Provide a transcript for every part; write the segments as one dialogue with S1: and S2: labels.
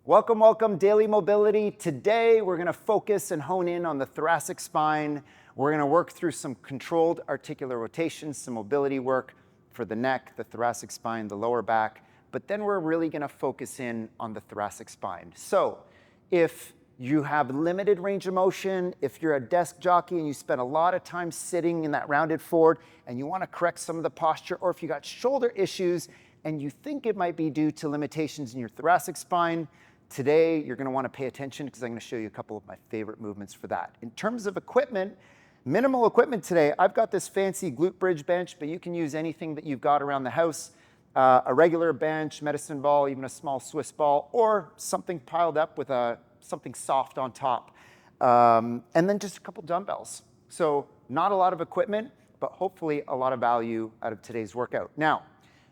S1: Welcome, welcome, Daily Mobility. Today, we're gonna focus and hone in on the thoracic spine. We're gonna work through some controlled articular rotations, some mobility work for the neck, the thoracic spine, the lower back, but then we're really gonna focus in on the thoracic spine. So, if you have limited range of motion, if you're a desk jockey and you spend a lot of time sitting in that rounded forward and you wanna correct some of the posture, or if you got shoulder issues and you think it might be due to limitations in your thoracic spine, today you're gonna wanna pay attention because I'm gonna show you a couple of my favorite movements for that. In terms of equipment, minimal equipment today, I've got this fancy glute bridge bench, but you can use anything that you've got around the house. A regular bench, medicine ball, even a small Swiss ball, or something piled up with something soft on top. And then just a couple dumbbells. So not a lot of equipment, but hopefully a lot of value out of today's workout. Now,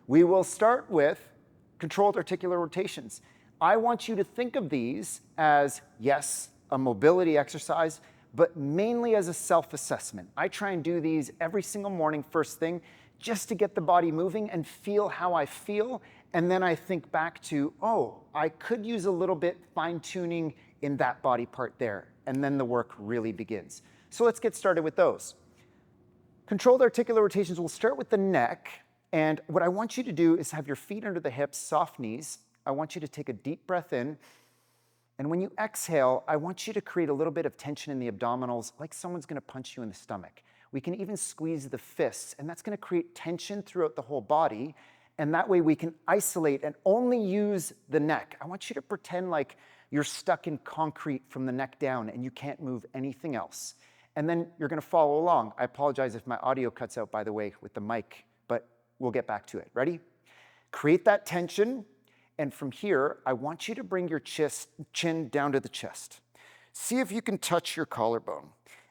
S1: we will start with controlled articular rotations. I want you to think of these as, yes, a mobility exercise, but mainly as a self-assessment. I try and do these every single morning, first thing, just to get the body moving and feel how I feel. And then I think back to, oh, I could use a little bit fine-tuning in that body part there. And then the work really begins. So let's get started with those. Controlled articular rotations, we'll start with the neck. And what I want you to do is have your feet under the hips, soft knees. I want you to take a deep breath in. And when you exhale, I want you to create a little bit of tension in the abdominals, like someone's gonna punch you in the stomach. We can even squeeze the fists, and that's gonna create tension throughout the whole body. And that way we can isolate and only use the neck. I want you to pretend like you're stuck in concrete from the neck down and you can't move anything else. And then you're gonna follow along. I apologize if my audio cuts out, by the way, with the mic, but we'll get back to it. Ready? Create that tension. And from here, I want you to bring your chin down to the chest. See if you can touch your collarbone.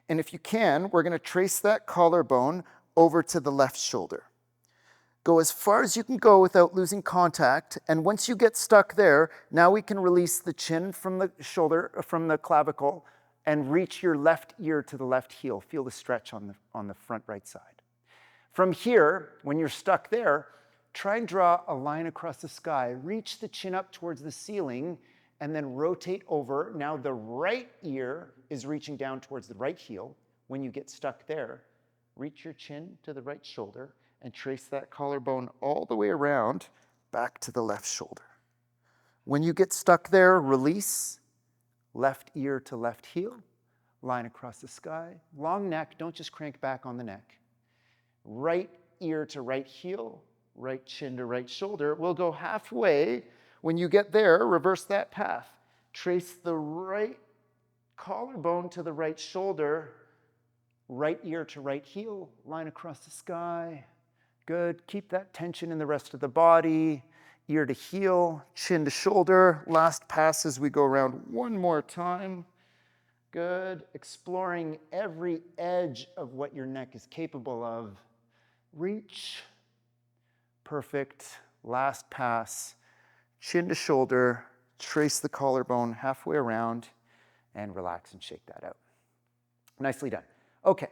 S1: And if you can, we're gonna trace that collarbone over to the left shoulder. Go as far as you can go without losing contact. And once you get stuck there, now we can release the chin from the shoulder, from the clavicle, and reach your left ear to the left heel. Feel the stretch on the front right side. From here, when you're stuck there, try and draw a line across the sky. Reach the chin up towards the ceiling and then rotate over. Now the right ear is reaching down towards the right heel. When you get stuck there, reach your chin to the right shoulder and trace that collarbone all the way around back to the left shoulder. When you get stuck there, release, left ear to left heel, line across the sky. Long neck, don't just crank back on the neck. Right ear to right heel, right chin to right shoulder. We'll go halfway. When you get there, reverse that path. Trace the right collarbone to the right shoulder, right ear to right heel, line across the sky. Good. Keep that tension in the rest of the body. Ear to heel, chin to shoulder. Last pass as we go around one more time. Good. Exploring every edge of what your neck is capable of. Reach. Perfect. Last pass. Chin to shoulder. Trace the collarbone halfway around and relax and shake that out. Nicely done. Okay.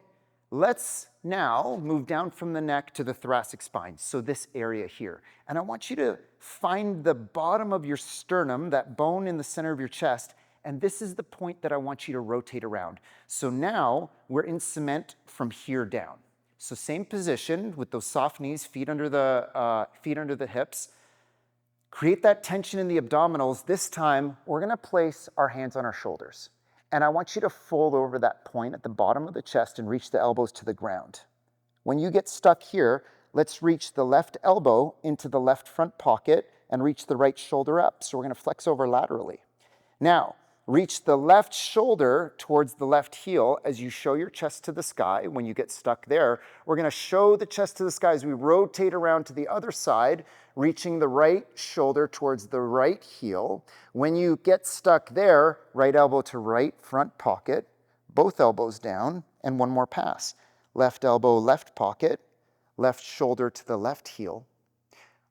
S1: Let's now move down from the neck to the thoracic spine, so this area here. And I want you to find the bottom of your sternum, that bone in the center of your chest, and this is the point that I want you to rotate around. So now we're in cement from here down. So same position with those soft knees, feet under the hips. Create that tension in the abdominals. This time, we're gonna place our hands on our shoulders. And I want you to fold over that point at the bottom of the chest and reach the elbows to the ground. When you get stuck here, let's reach the left elbow into the left front pocket and reach the right shoulder up. So we're gonna flex over laterally. Now, reach the left shoulder towards the left heel as you show your chest to the sky. When you get stuck there, we're gonna show the chest to the sky as we rotate around to the other side, reaching the right shoulder towards the right heel. When you get stuck there, right elbow to right front pocket, both elbows down, and one more pass. Left elbow, left pocket, left shoulder to the left heel.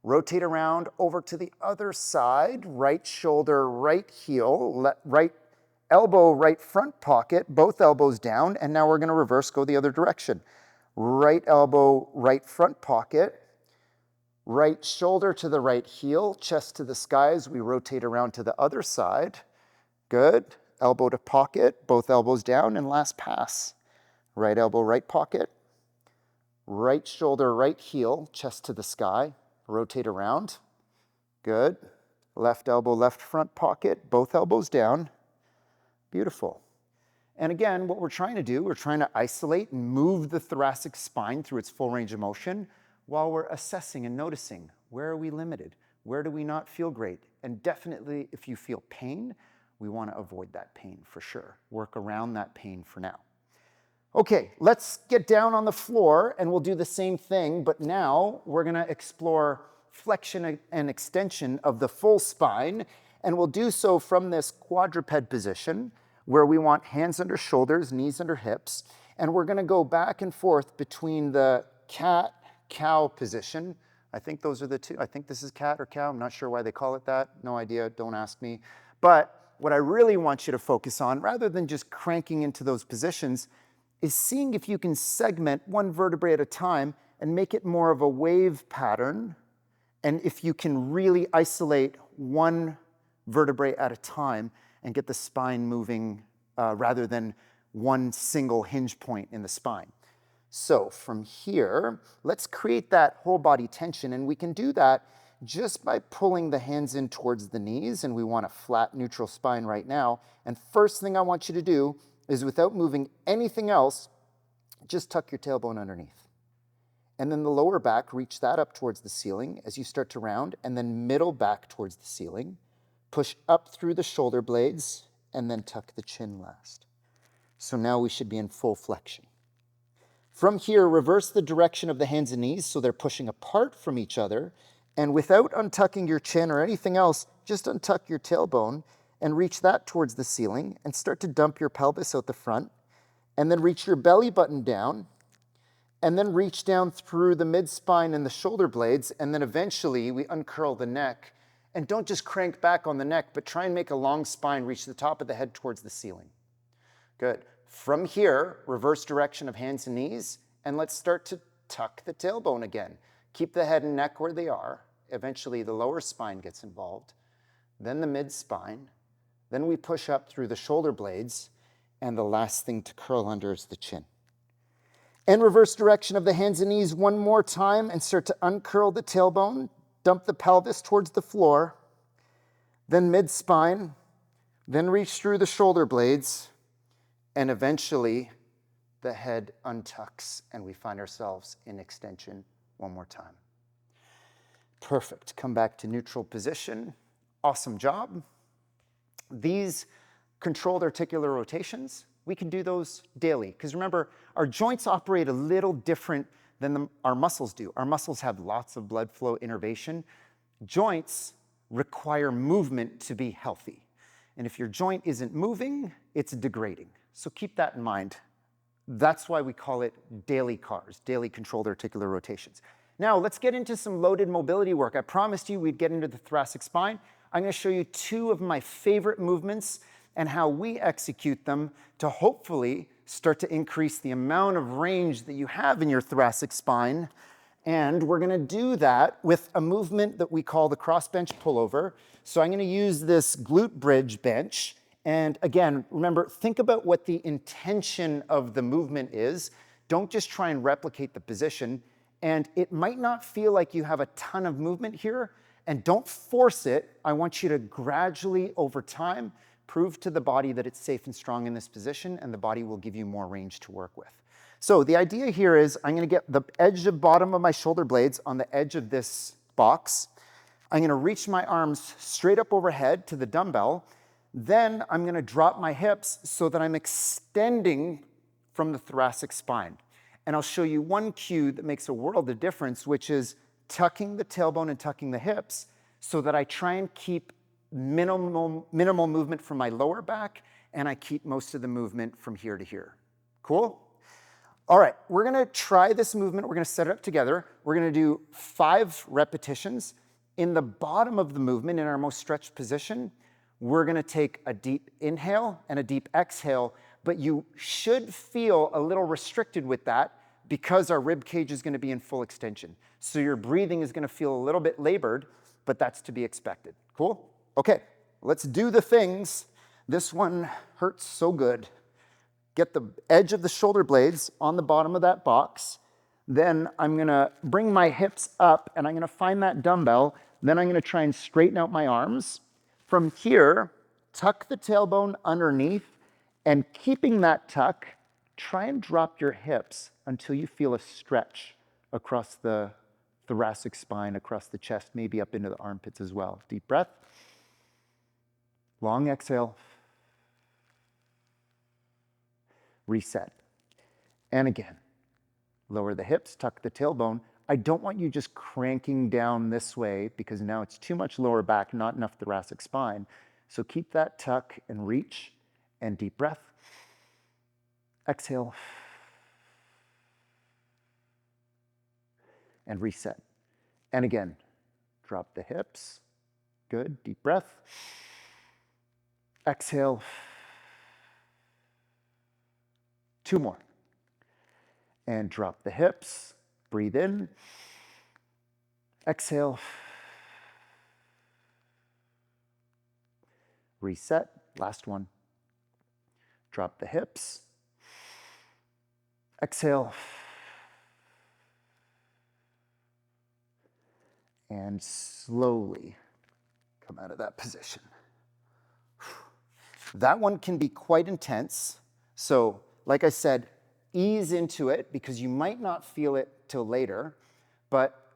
S1: Rotate around over to the other side, right shoulder, right heel, right elbow, right front pocket, both elbows down, and now we're gonna reverse, go the other direction. Right elbow, right front pocket, Right shoulder to the right heel, chest to the sky as we rotate around to the other side. Good. Elbow to pocket, both elbows down, and last pass. Right elbow, right pocket. Right shoulder, right heel, chest to the sky. Rotate around. Good. Left elbow, left front pocket, both elbows down. Beautiful. And again, what we're trying to do, we're trying to isolate and move the thoracic spine through its full range of motion while we're assessing and noticing where are we limited, where do we not feel great. And definitely if you feel pain, we want to avoid that pain for sure. Work around that pain for now. Okay, let's get down on the floor and we'll do the same thing, but now we're going to explore flexion and extension of the full spine, and we'll do so from this quadruped position where we want hands under shoulders, knees under hips, and we're going to go back and forth between the cat-cow position. I think those are the two. I think this is cat or cow. I'm not sure why they call it that. No idea. Don't ask me. But what I really want you to focus on, rather than just cranking into those positions, is seeing if you can segment one vertebrae at a time and make it more of a wave pattern, and if you can really isolate one vertebrae at a time and get the spine moving rather than one single hinge point in the spine. So from here, let's create that whole body tension, and we can do that just by pulling the hands in towards the knees, and we want a flat neutral spine right now. And first thing I want you to do is, without moving anything else, just tuck your tailbone underneath. And then the lower back, reach that up towards the ceiling as you start to round, and then middle back towards the ceiling. Push up through the shoulder blades, and then tuck the chin last. So now we should be in full flexion. From here, reverse the direction of the hands and knees so they're pushing apart from each other, and without untucking your chin or anything else, just untuck your tailbone and reach that towards the ceiling and start to dump your pelvis out the front, and then reach your belly button down, and then reach down through the mid-spine and the shoulder blades, and then eventually we uncurl the neck. And don't just crank back on the neck, but try and make a long spine, reach the top of the head towards the ceiling. Good. From here, reverse direction of hands and knees, and let's start to tuck the tailbone again. Keep the head and neck where they are. Eventually the lower spine gets involved, then the mid-spine, then we push up through the shoulder blades, and the last thing to curl under is the chin. And reverse direction of the hands and knees one more time and start to uncurl the tailbone, dump the pelvis towards the floor, then mid-spine, then reach through the shoulder blades, and eventually the head untucks and we find ourselves in extension one more time. Perfect. Come back to neutral position. Awesome job. These controlled articular rotations, we can do those daily. Because remember, our joints operate a little different than our muscles do. Our muscles have lots of blood flow innervation. Joints require movement to be healthy. And if your joint isn't moving, it's degrading. So keep that in mind. That's why we call it daily CARs, daily controlled articular rotations. Now let's get into some loaded mobility work. I promised you we'd get into the thoracic spine. I'm going to show you two of my favorite movements and how we execute them to hopefully start to increase the amount of range that you have in your thoracic spine. And we're going to do that with a movement that we call the crossbench pullover. So I'm going to use this glute bridge bench. And again, remember, think about what the intention of the movement is. Don't just try and replicate the position. And it might not feel like you have a ton of movement here. And don't force it. I want you to gradually, over time, prove to the body that it's safe and strong in this position, and the body will give you more range to work with. So the idea here is I'm going to get the edge of bottom of my shoulder blades on the edge of this box. I'm going to reach my arms straight up overhead to the dumbbell. Then I'm going to drop my hips so that I'm extending from the thoracic spine. And I'll show you one cue that makes a world of difference, which is tucking the tailbone and tucking the hips so that I try and keep minimal movement from my lower back, and I keep most of the movement from here to here. Cool? All right, we're going to try this movement. We're going to set it up together. We're going to do 5 repetitions. In the bottom of the movement, in our most stretched position, we're going to take a deep inhale and a deep exhale, but you should feel a little restricted with that because our rib cage is going to be in full extension. So your breathing is going to feel a little bit labored, but that's to be expected. Cool? Okay, let's do the things. This one hurts so good. Get the edge of the shoulder blades on the bottom of that box. Then I'm going to bring my hips up and I'm going to find that dumbbell. Then I'm going to try and straighten out my arms. From here, tuck the tailbone underneath, and keeping that tuck, try and drop your hips until you feel a stretch across the thoracic spine, across the chest, maybe up into the armpits as well. Deep breath. Long exhale. Reset. And again, lower the hips, tuck the tailbone. I don't want you just cranking down this way because now it's too much lower back, not enough thoracic spine. So keep that tuck and reach, and deep breath. Exhale. And reset. And again, drop the hips. Good, deep breath. Exhale. 2 more. And drop the hips. Breathe in. Exhale. Reset. Last one. Drop the hips. Exhale. And slowly come out of that position. That one can be quite intense. So, like I said, ease into it because you might not feel it till later, but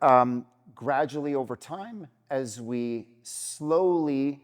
S1: gradually over time, as we slowly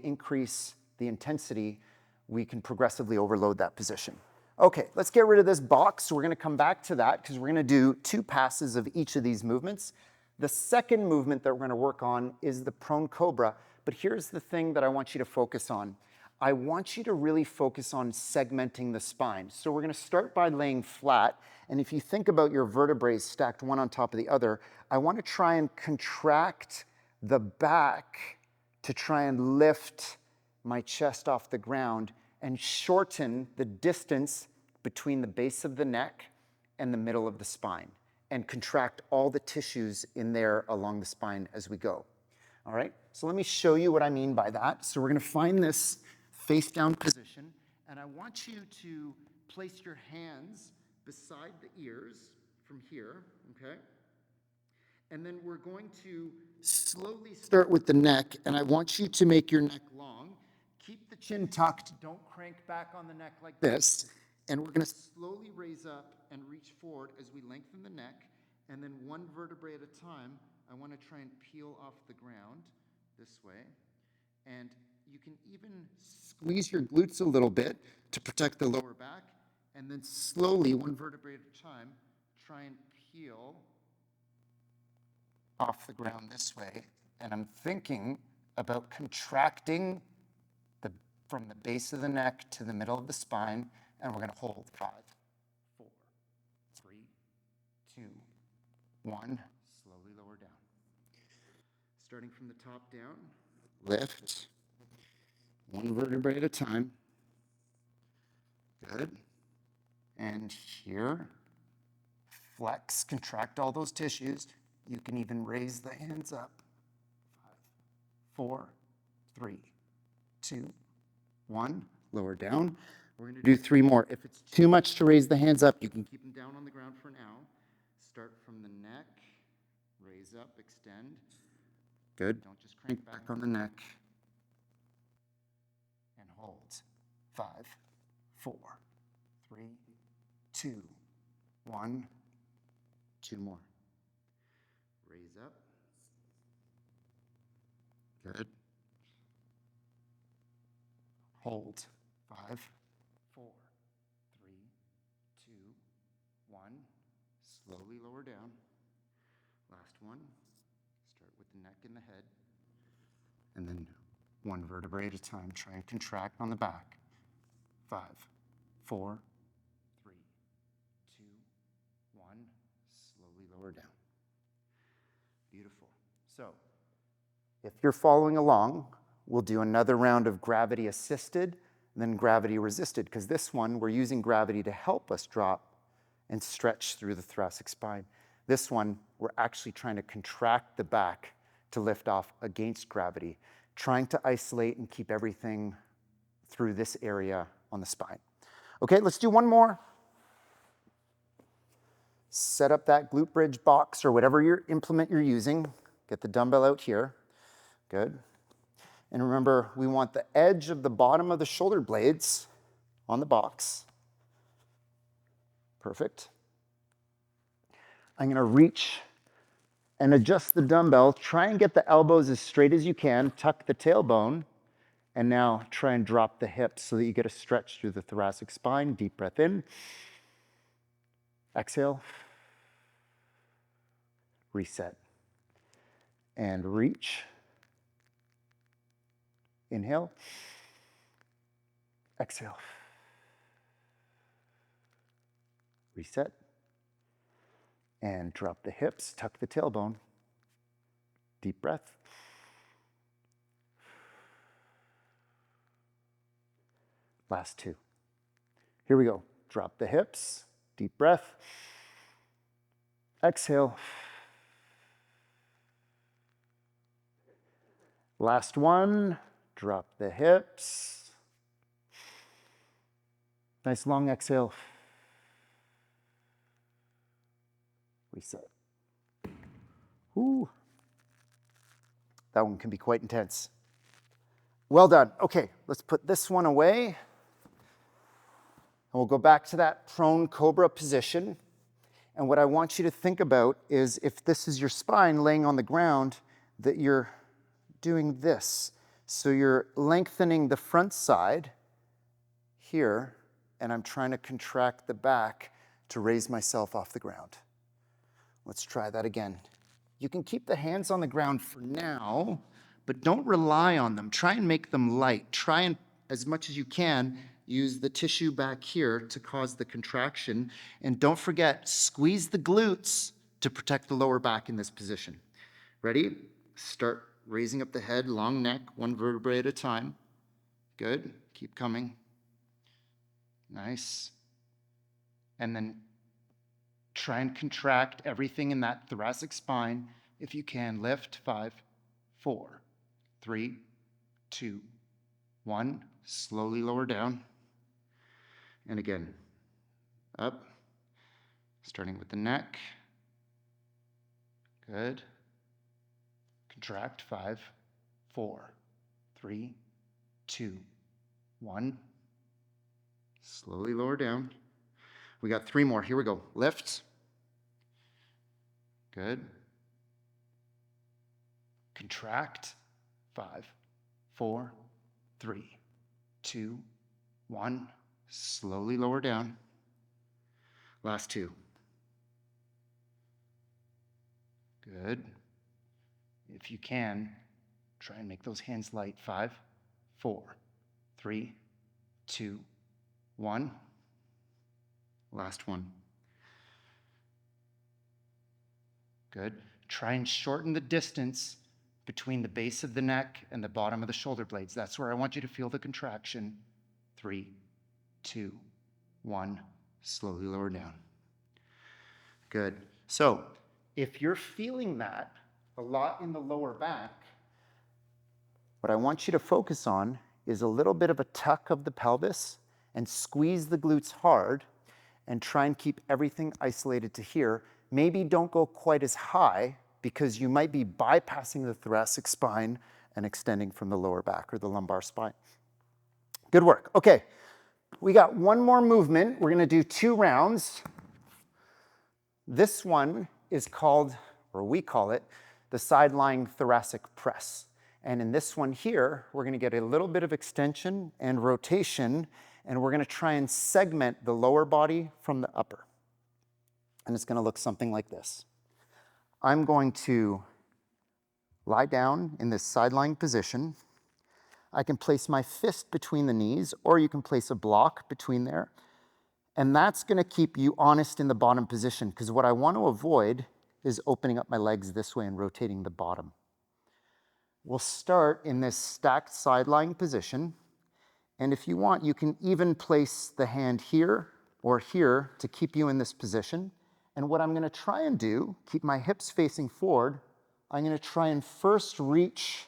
S1: increase the intensity, we can progressively overload that position. Okay, let's get rid of this box. We're gonna come back to that because we're gonna do 2 passes of each of these movements. The second movement that we're gonna work on is the prone cobra, but here's the thing that I want you to focus on. I want you to really focus on segmenting the spine. So we're gonna start by laying flat, and if you think about your vertebrae stacked one on top of the other, I wanna try and contract the back to try and lift my chest off the ground and shorten the distance between the base of the neck and the middle of the spine, and contract all the tissues in there along the spine as we go. All right, so let me show you what I mean by that. So we're gonna find this face down position, and I want you to place your hands beside the ears from here, okay? And then we're going to slowly start with the neck, and I want you to make your neck long. Keep the chin tucked, don't crank back on the neck like this. And we're gonna slowly raise up and reach forward as we lengthen the neck, and then one vertebrae at a time, I wanna try and peel off the ground this way. And you can even squeeze your glutes a little bit to protect the lower back, and then slowly, one vertebrae at a time, try and peel off the ground this way. And I'm thinking about contracting from the base of the neck to the middle of the spine, and we're gonna hold 5, 4, 3, 2, 1. Slowly lower down. Starting from the top down, lift. One vertebrae at a time. Good. And here, flex, contract all those tissues. You can even raise the hands up. 5, 4, 3, 2, 1. Lower down. We're going to do 3 more. If it's too much to raise the hands up, you can keep them down on the ground for now. Start from the neck. Raise up, extend. Good. Don't just crank back on the neck. Hold. 5, 4, 3, 2, 1. 2 more. Raise up. Good. Hold. 5, 4, 3, 2, 1. Slowly lower down. Last one. Start with the neck and the head. And then one vertebrae at a time. Try and contract on the back. 5, 4, 3, 2, 1. Slowly lower down. Beautiful. So, if you're following along, we'll do another round of gravity assisted, then gravity resisted, because this one we're using gravity to help us drop and stretch through the thoracic spine. This one, we're actually trying to contract the back to lift off against gravity, trying to isolate and keep everything through this area on the spine. Okay, let's do one more. Set up that glute bridge box or whatever your implement you're using. Get the dumbbell out here. Good. And remember, we want the edge of the bottom of the shoulder blades on the box. Perfect. I'm going to reach and adjust the dumbbell. Try and get the elbows as straight as you can. Tuck the tailbone. And now try and drop the hips so that you get a stretch through the thoracic spine. Deep breath in. Exhale. Reset. And reach. Inhale. Exhale. Reset. And drop the hips, tuck the tailbone. Deep breath. Last two. Here we go. Drop the hips, deep breath. Exhale. Last one. Drop the hips. Nice long exhale. Reset. Ooh. That one can be quite intense. Well done. Okay, let's put this one away. And we'll go back to that prone cobra position. And what I want you to think about is if this is your spine laying on the ground, that you're doing this. So you're lengthening the front side here, and I'm trying to contract the back to raise myself off the ground. Let's try that again. You can keep the hands on the ground for now, but don't rely on them. Try and make them light. Try and, as much as you can, use the tissue back here to cause the contraction. And don't forget, squeeze the glutes to protect the lower back in this position. Ready? Start raising up the head, long neck, one vertebrae at a time. Good. Keep coming. Nice. And then try and contract everything in that thoracic spine. If you can, lift. 5, 4, 3, 2, 1. Slowly lower down. And again, up. Starting with the neck. Good. Contract. 5, 4, 3, 2, 1. Slowly lower down. We got 3 more. Here we go. Lift. Good. Contract. 5, 4, 3, 2, 1. Slowly lower down. Last 2. Good. If you can, try and make those hands light. 5, 4, 3, 2, 1. Last one. Good. Try and shorten the distance between the base of the neck and the bottom of the shoulder blades. That's where I want you to feel the contraction. 3, 2, 1. Slowly lower down. Good. So if you're feeling that a lot in the lower back, what I want you to focus on is a little bit of a tuck of the pelvis and squeeze the glutes hard and try and keep everything isolated to here. Maybe don't go quite as high because you might be bypassing the thoracic spine and extending from the lower back or the lumbar spine. Good work. Okay, we got one more movement. We're gonna do 2 rounds. This one is called, or we call it, the side-lying thoracic press. And in this one here, we're gonna get a little bit of extension and rotation, and we're gonna try and segment the lower body from the upper. And it's gonna look something like this. I'm going to lie down in this side-lying position. I can place my fist between the knees, or you can place a block between there. And that's gonna keep you honest in the bottom position, because what I want to avoid is opening up my legs this way and rotating the bottom. We'll start in this stacked side-lying position. And if you want, you can even place the hand here or here to keep you in this position. And what I'm going to try and do, keep my hips facing forward, I'm going to try and first reach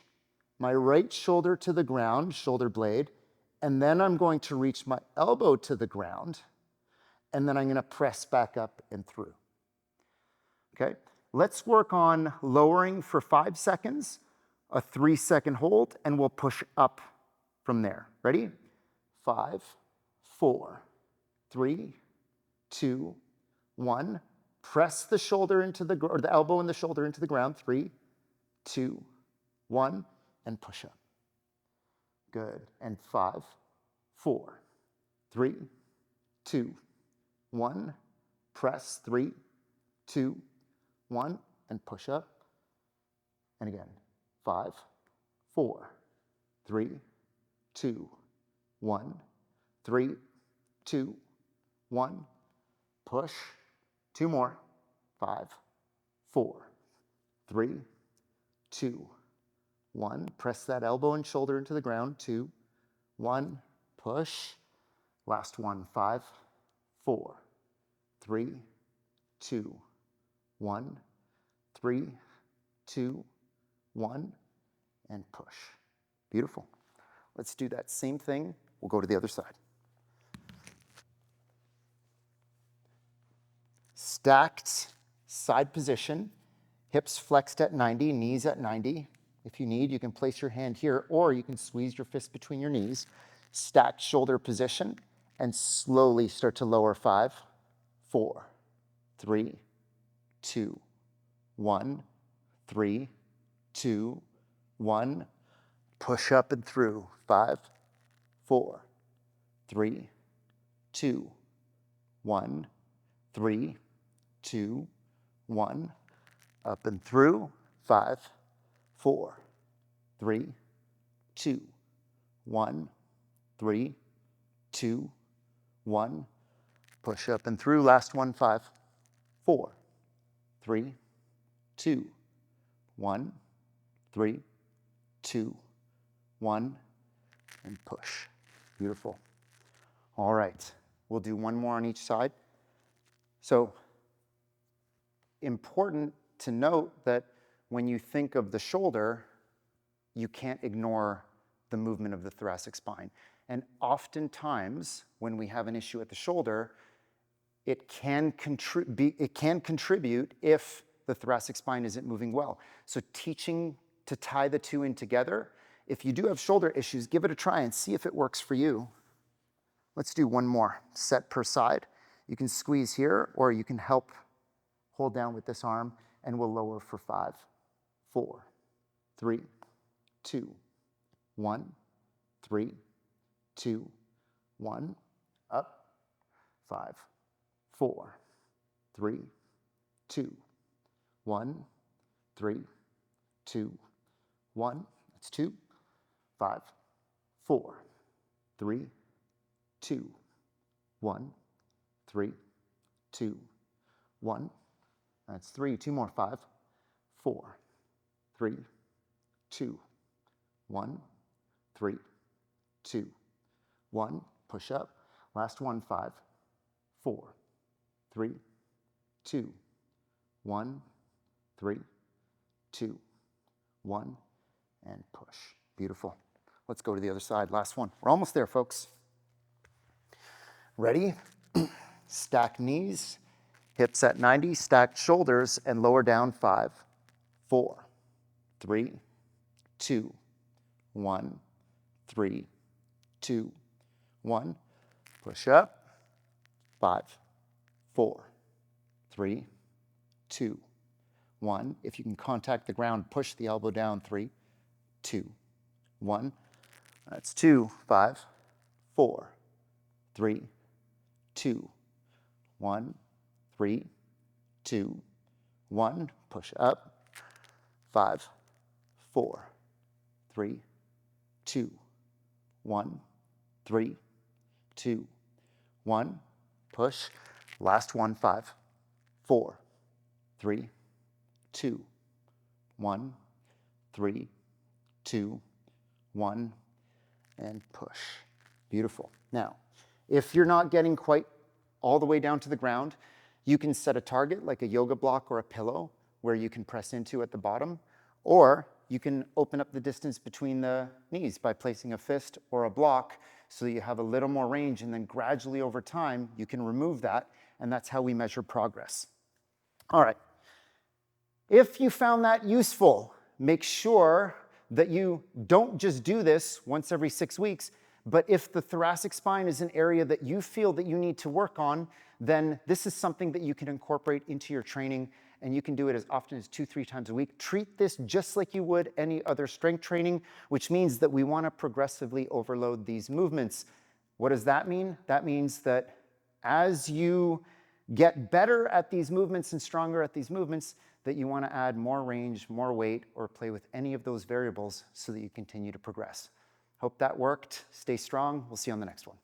S1: my right shoulder to the ground, shoulder blade, and then I'm going to reach my elbow to the ground, and then I'm going to press back up and through. Okay, let's work on lowering for 5 seconds, a 3-second hold, and we'll push up from there. Ready? 5, 4, 3, 2, 1. Press the shoulder into the, or the elbow and the shoulder into the ground. 3, 2, 1, and push up. Good. And 5, 4, 3, 2, 1. Press. 3, 2, 1, and push up. And again, 5, 4, 3, 2, 1, 3, 2, 1, push. 2 more. 5, 4, 3, 2, 1. Press that elbow and shoulder into the ground. 2, 1, push. Last one. 5, 4, 3, 2, 1, 3, 2, 1, and push. Beautiful. Let's do that same thing. We'll go to the other side. Stacked side position, hips flexed at 90, knees at 90. If you need, you can place your hand here, or you can squeeze your fist between your knees. Stacked shoulder position, and slowly start to lower. 5, 4, 3, 2, 1, 3, 2, 1. Push up and through. 5, 4, 3, 2, 1, 3, 2, 1. Up and through. 5, 4, 3, 2, 1, 3, 2, 1. Push up and through. Last one. 5, 4, 3, 2, 1, 3, 2, 1, and push. Beautiful. All right, we'll do one more on each side. So, important to note that when you think of the shoulder, you can't ignore the movement of the thoracic spine. And oftentimes, when we have an issue at the shoulder, it can contribute if the thoracic spine isn't moving well. So teaching to tie the two in together, if you do have shoulder issues, give it a try and see if it works for you. Let's do one more set per side. You can squeeze here, or you can help hold down with this arm, and we'll lower for 5, 4, 3, 2, 1, 3, 2, 1, up, 5, 4, 3, 2, 1, 3, 2, 1. That's 2, 5, 4, 3, 2, 1, 3, 2, 1. That's 3. 2 more. 5, 4, 3, 2, 1, 3, 2, 1. Push up. Last one. 5, 4, 3, 2, 1, 3, 2, 1, and push. Beautiful. Let's go to the other side. Last one. We're almost there, folks. Ready? Stack knees, hips at 90, stacked shoulders, and lower down. 5, 4, 3, 2, 1, 3, 2, 1. Push up. 5, 4, 3, 2, 1. If you can contact the ground, push the elbow down. 3, 2, 1. That's 2, 5, 4, 3, 2, 1, 3, 2, 1. Push up. 5, 4, 3, 2, 1, 3, 2, 1. Push. Last one. 5, 4, 3, 2, 1, 3, 2, 1, and push. Beautiful. Now, if you're not getting quite all the way down to the ground. You can set a target like a yoga block or a pillow where you can press into at the bottom, or you can open up the distance between the knees by placing a fist or a block so that you have a little more range, and then gradually over time you can remove that, and that's how we measure progress. All right. If you found that useful, make sure that you don't just do this once every 6 weeks, but if the thoracic spine is an area that you feel that you need to work on, then this is something that you can incorporate into your training, and you can do it as often as 2-3 times a week. Treat this just like you would any other strength training, which means that we want to progressively overload these movements. What does that mean? That means that as you get better at these movements and stronger at these movements, that you want to add more range, more weight, or play with any of those variables so that you continue to progress. Hope that worked. Stay strong. We'll see you on the next one.